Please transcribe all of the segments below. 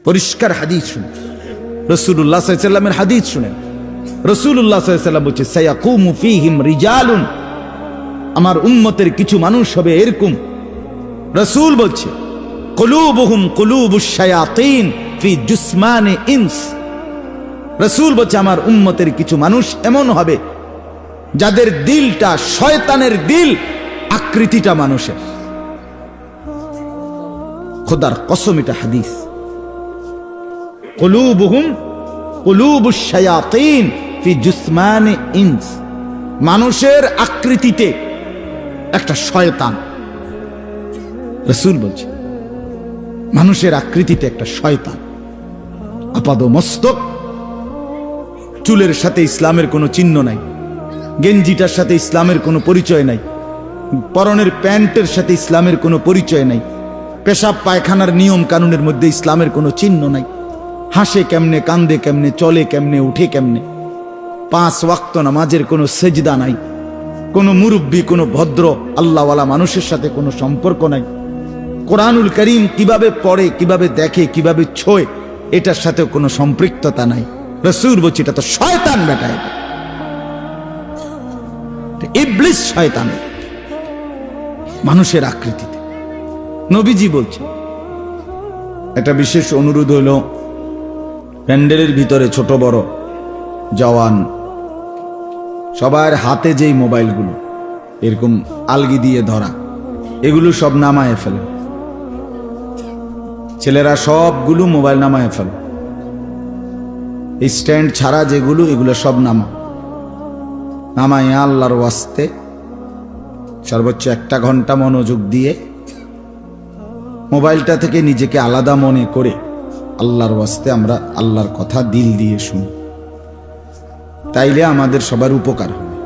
পরিষ্কার হাদিস শুনেন, রাসূলুল্লাহ সাল্লাল্লাহু আলাইহি ওয়াসাল্লামের হাদিস শুনেন। রাসূলুল্লাহ সাল্লাল্লাহু আলাইহি ওয়াসাল্লাম বলছে, সায়াকুমু ফীহিম রিজালুন, আমার উম্মতের কিছু মানুষ হবে এরকম। রাসূল বলছে, কুলুবুহুম কুলুবুশ শায়াতিন ফি জুসমানি ইনস। রাসূল বলছে, আমার উম্মতের কিছু মানুষ এমন হবে যাদের দিলটা শয়তানের দিল, আকৃতিটা মানুষের। খোদার কসম, এটা হাদিস। কুলুবুহুম কুলুবুশ শায়াতিন ফি জুসমানি ইনস, মানুষের আকৃতিতে একটা শয়তান। রাসূল বলছে, মানুষের আকৃতিতে একটা শয়তান, আপাদ মস্তক, চুলের সাথে ইসলামের কোনো চিহ্ন নাই, গেঞ্জিটার সাথে ইসলামের কোনো পরিচয় নাই, পরনের প্যান্টের সাথে ইসলামের কোনো পরিচয় নাই, পেশাব পায়খানার নিয়ম কানুনের মধ্যে ইসলামের কোনো চিহ্ন নাই, হাসে কেমনে, কান্দে কেমনে, চলে কেমনে, উঠে কেমনে, 5 ওয়াক্ত নামাজের কোনো সেজদা নাই, কোনো মুরব্বী, কোনো ভদ্র আল্লাহওয়ালা মানুষের সাথে কোনো সম্পর্ক নাই, কোরআনুল কারীম কিভাবে পড়ে, কিভাবে দেখে, কিভাবে ছোঁয়, এটার সাথে কোনো সম্পৃক্ততা নাই। রাসূল বলছে, এটা তো শয়তান বেটা, ইবলিস শয়তান মানুষের আকৃতিতে। নবীজি বলছে, একটা বিশেষ অনুরোধ হলো, প্যান্ডেলের ভিতরে ছোট বড় জওয়ান সবার হাতে যেই মোবাইলগুলো এরকম আলগি দিয়ে ধরা, এগুলো সব নামায় ফেলে। ছেলেরা সবগুলো মোবাইল নামায় ফেলে, স্ট্যান্ড ছাড়া যেগুলো, এগুলো সব নামায় আল্লাহর ওয়াস্তে সর্বোচ্চ 1 ঘন্টা মনোযোগ দিয়ে মোবাইলটা থেকে নিজেকে আলাদা মনে করে আল্লাহর ওয়াস্তে আমরা আল্লাহর কথা দিল দিয়ে শুনি, তাইলে আমাদের সবার উপকার হবে।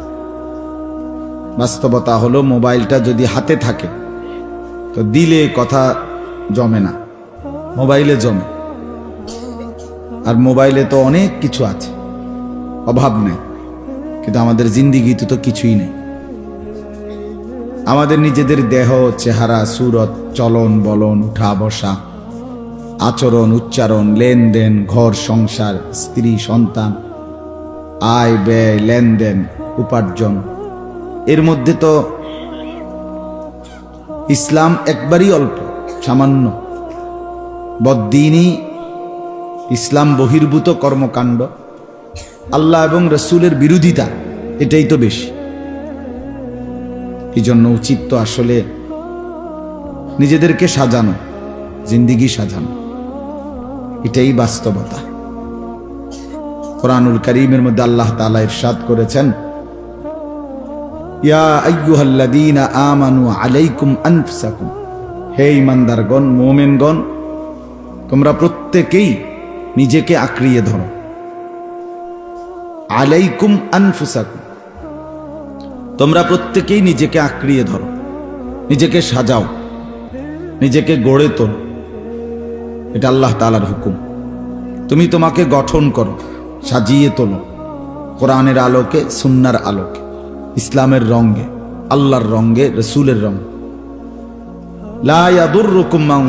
বাস্তবতা হলো, মোবাইলটা যদি হাতে থাকে তো দিলে কথা জমে না, মোবাইলে জমে। আর মোবাইলে তো অনেক কিছু আছে, অভাব নেই, কিন্তু আমাদের জিন্দিগিতে তো কিছুই নেই। আমাদের নিজেদের দেহ, চেহারা, সুরত, চলন বলন, উঠা বসা, আচরণ, উচ্চারণ, লেনদেন, ঘর সংসার, স্ত্রী সন্তান, আয় ব্যয়, লেনদেন, উপার্জন, এর মধ্যে তো ইসলাম একবারই অল্প, সামান্য। বদ্দিনী ইসলাম বহির্ভূত কর্মকাণ্ড, আল্লাহ এবং রাসূলের বিরোধিতা, এটাই তো বেশি। এই জন্য উচিত তো আসলে নিজেদেরকে সাজানো, জিন্দিগি সাজানো, এটাই বাস্তবতা। কোরআনুল কারীমের মধ্যে আল্লাহ তাআলা ইরশাদ করেছেন, ইয়া আইয়ুহাল্লাযীনা আমানু আলাইকুম আনফুসাকুম, হে ঈমানদারগণ, মুমিনগণ, তোমরা প্রত্যেকেই নিজেকে আঁকড়িয়ে ধরো। আলাইকুম আনফুসাকুম, তোমরা প্রত্যেকেই নিজেকে আঁকড়িয়ে ধরো, নিজেকে সাজাও, নিজেকে গড়ে তোলো, এটা আল্লাহ তাআলার হুকুম। তুমি তোমাকে গঠন করো, সাজিয়ে তোলো, কোরআনের আলোকে, সুন্নাহর আলোকে, ইসলামের রঙে, আল্লাহর রঙে, রাসূলের রঙে। লা ইয়াদুররুকুম মান